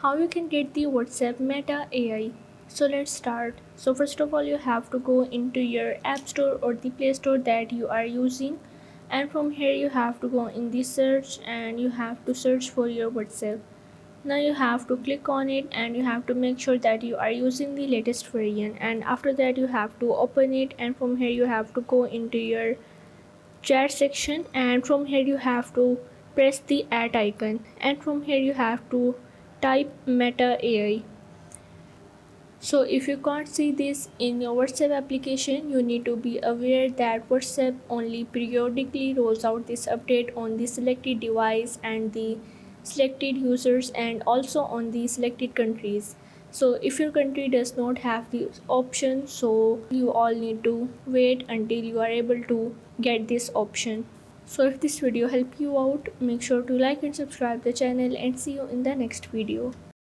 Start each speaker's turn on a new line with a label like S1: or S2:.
S1: How you can get the WhatsApp Meta AI. So let's start. So first of all, you have to go into your app store or the play store that you are using, and from here you have to go in the search and you have to search for your WhatsApp. Now you have to click on it and you have to make sure that you are using the latest version, and after that you have to open it, and from here you have to go into your chat section, and from here you have to press the add icon, and from here you have to type Meta AI. So if you can't see this in your WhatsApp application, you need to be aware that WhatsApp only periodically rolls out this update on the selected device and the selected users, and also on the selected countries. So if your country does not have this option, so you all need to wait until you are able to get this option. So if this video helped you out, make sure to like and subscribe the channel, and see you in the next video.